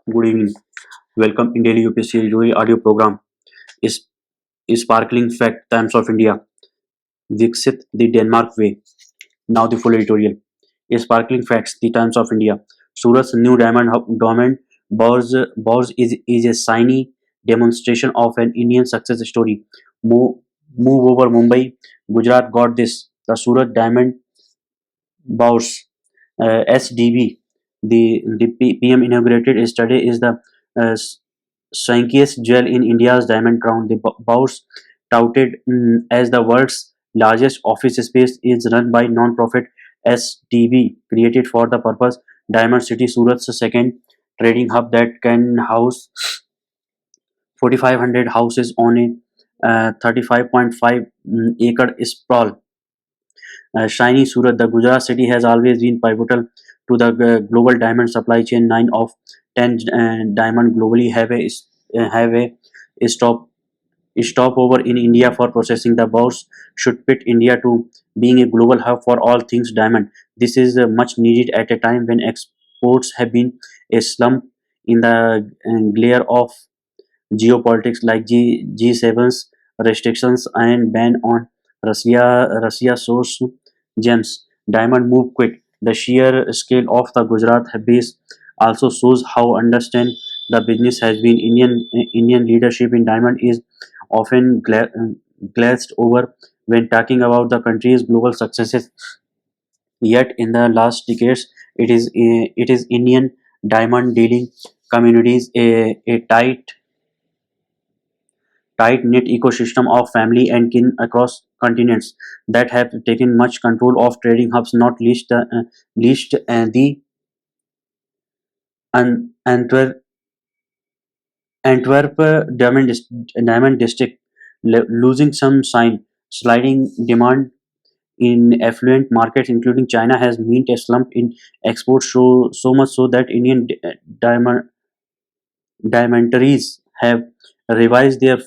Good evening. Welcome in daily UPSC audio program. Is Sparkling Fact Times of India. Viksit the Denmark way. Now the full editorial. Sparkling Facts The Times of India. Surat's new diamond Bors is a shiny demonstration of an Indian success story. Move over Mumbai. Gujarat got this. The Surat Diamond Bors SDB. The PM inaugurated yesterday is the uh, swankiest jewel in India's diamond crown. The Bows, touted as the world's largest office space, is run by non-profit SDB, created for the purpose. Diamond City, Surat's second trading hub that can house 4,500 houses on a 35.5 acre sprawl. Shiny Surat, the Gujarat city has always been pivotal to the global diamond supply chain. 9 of 10 diamond globally have a stopover in India for processing. The bourse should pit India to being a global hub for all things diamond. This is much needed at a time when exports have been a slump in the glare of geopolitics like G7's restrictions and ban on Russia source gems. Diamond move quick. The sheer scale of the Gujarat base also shows how understand the business has been. Indian leadership in diamond is often glazed over when talking about the country's global successes. Yet in the last decades, it is Indian diamond dealing communities a tight-knit ecosystem of family and kin across continents that have taken much control of trading hubs, not least the Antwerp diamond district, losing some sign. Sliding demand in affluent markets, including China, has meant a slump in exports, so much so that Indian diamond diamantaries have revised their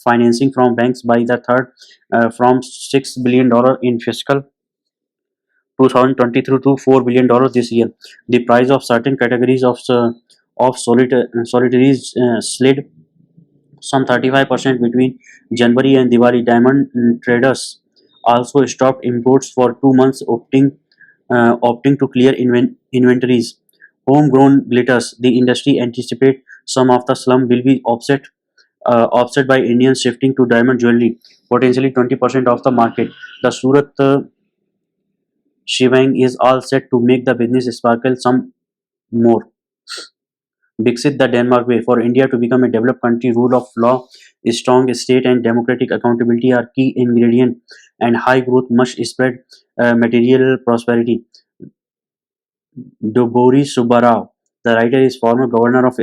financing from banks by the third from $6 billion in fiscal 2023 to $4 billion this year. The price of certain categories of solitaries slid some 35% between January and Diwali. Diamond traders also stopped imports for 2 months, opting to clear inventories. Homegrown glitters. The industry anticipate some of the slump will be offset by Indians shifting to diamond jewelry, potentially 20% of the market. The Surat shebang is all set to make the business sparkle some more. Dixit the Denmark way. For India to become a developed country, rule of law, a strong state, and democratic accountability are key ingredient, and high growth must spread material prosperity. Dobori Subbarao, the writer, is former governor of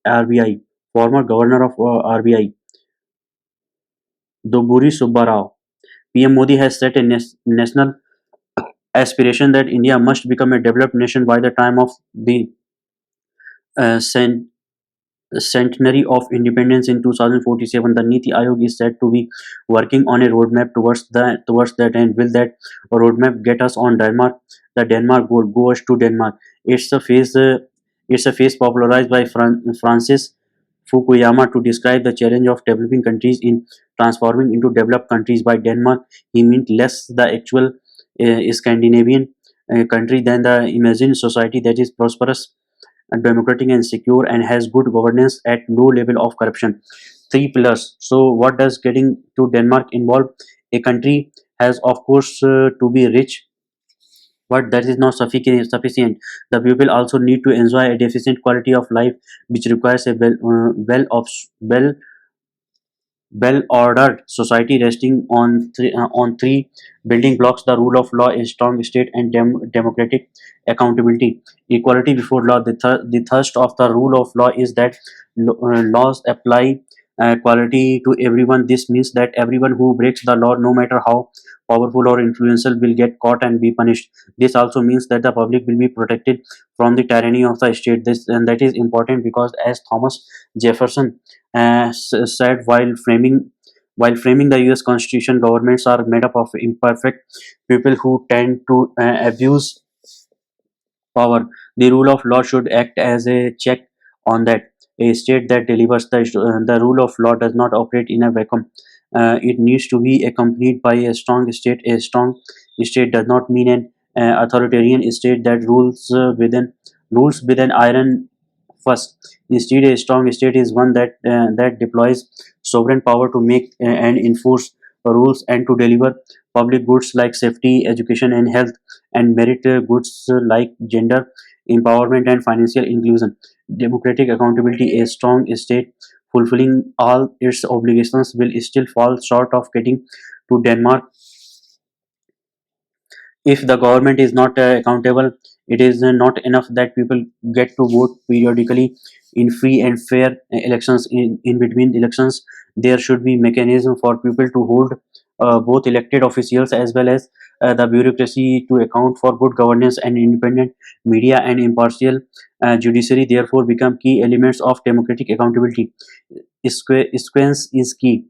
RBI. Former governor of RBI. Doburi Subbarao. PM Modi has set a national aspiration that India must become a developed nation by the time of the uh, cent- centenary of independence in 2047. The Niti Aayog is said to be working on a roadmap towards that end. Will that roadmap get us on Denmark? The Denmark goal goes to Denmark. It's a phase. It's a phase popularized by Francis Fukuyama to describe the challenge of developing countries in transforming into developed countries. By Denmark, he meant less the actual Scandinavian country than the imagined society that is prosperous, democratic and secure, and has good governance at low level of corruption. Three pillars. So what does getting to Denmark involve? A country has of course to be rich, but that is not sufficient. The people also need to enjoy a decent quality of life, which requires a well well-ordered society resting on three building blocks: the rule of law, a strong state, and democratic accountability. Equality before law. The thrust of the rule of law is that laws apply equality to everyone. This means that everyone who breaks the law, no matter how powerful or influential, will get caught and be punished. This also means that the public will be protected from the tyranny of the state. This and that is important because, as Thomas Jefferson said while framing the U.S. Constitution, governments are made up of imperfect people who tend to abuse power. The rule of law should act as a check on that. A state that delivers the rule of law does not operate in a vacuum. It needs to be accompanied by a strong state. A strong state does not mean an authoritarian state that rules with an iron first. Instead, a strong state is one that deploys sovereign power to make and enforce rules and to deliver public goods like safety, education, and health, and merit goods like gender empowerment and financial inclusion. Democratic accountability. A strong state fulfilling all its obligations will still fall short of getting to Denmark if the government is not accountable. It is not enough that people get to vote periodically in free and fair elections. In between elections, there should be mechanism for people to hold both elected officials as well as the bureaucracy to account for good governance. And independent media and impartial judiciary therefore become key elements of democratic accountability. Sequence is key.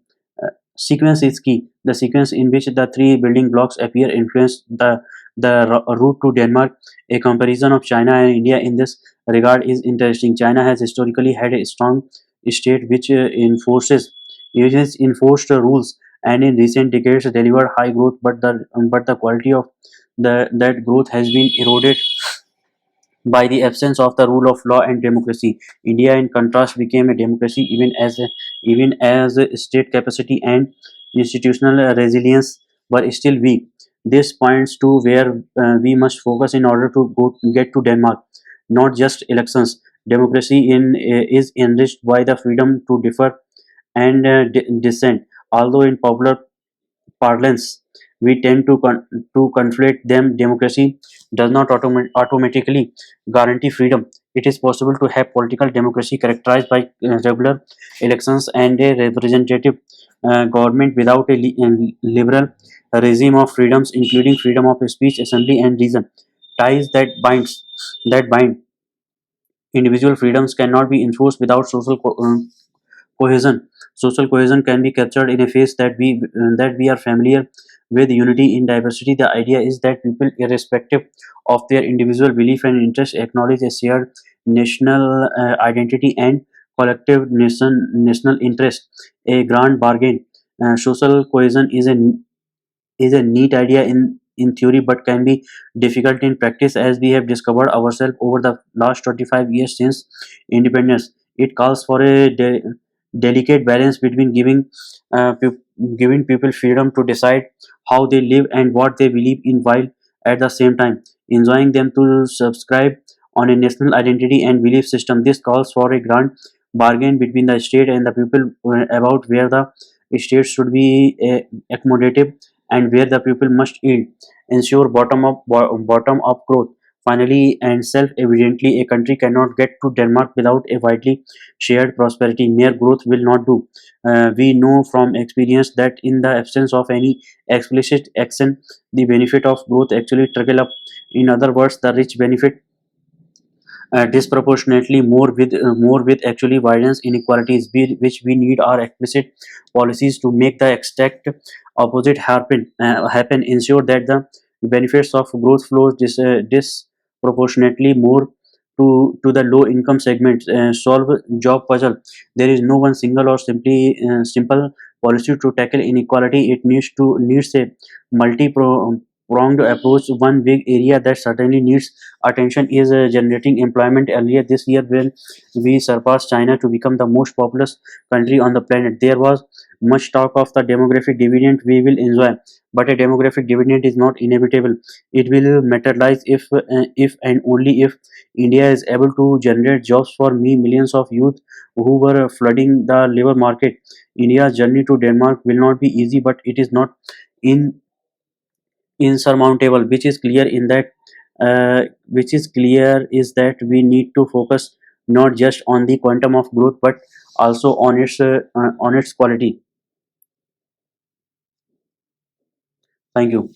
Sequence is key. The sequence in which the three building blocks appear influence the route to Denmark. A comparison of China and India in this regard is interesting. China has historically had a strong state which uses enforced rules, and in recent decades delivered high growth, but the quality of that growth has been eroded by the absence of the rule of law and democracy. India, in contrast, became a democracy even as state capacity and institutional resilience were still weak. This points to where we must focus in order to get to Denmark. Not just elections. Democracy is enriched by the freedom to differ and dissent. Although in popular parlance, we tend to conflate them. Democracy does not automatically guarantee freedom. It is possible to have political democracy characterized by regular elections and a representative government without a liberal regime of freedoms, including freedom of speech, assembly, and reason. Ties that bind individual freedoms cannot be enforced without cohesion. Social cohesion can be captured in a phase that we are familiar with: unity in diversity. The idea is that people, irrespective of their individual belief and interest, acknowledge a shared national identity and collective national interest. A grand bargain. Social cohesion is a neat idea in theory but can be difficult in practice, as we have discovered ourselves over the last 25 years since independence. It calls for a delicate balance between giving people freedom to decide how they live and what they believe in, while at the same time enjoying them to subscribe on a national identity and belief system. This calls for a grand bargain between the state and the people about where the state should be accommodative and where the people must yield. Ensure bottom up growth. Finally, and self-evidently, a country cannot get to Denmark without a widely shared prosperity. Mere growth will not do. We know from experience that in the absence of any explicit action, the benefit of growth actually trickle up. In other words, the rich benefit disproportionately more with actually widens inequalities, which we need our explicit policies to make the exact opposite happen. Ensure that the benefits of growth flows disproportionately more to the low income segments. Solve job puzzle. There is no one single or simple policy to tackle inequality. It needs a multi pronged approach. One big area that certainly needs attention is generating employment. Earlier this year, when we surpassed China to become the most populous country on the planet, there was much talk of the demographic dividend we will enjoy. But a demographic dividend is not inevitable. It will materialize if and only if India is able to generate jobs for millions of youth who were flooding the labor market. India's journey to Denmark will not be easy, but it is not in insurmountable. Which is clear is that we need to focus not just on the quantum of growth but also on its quality. Thank you.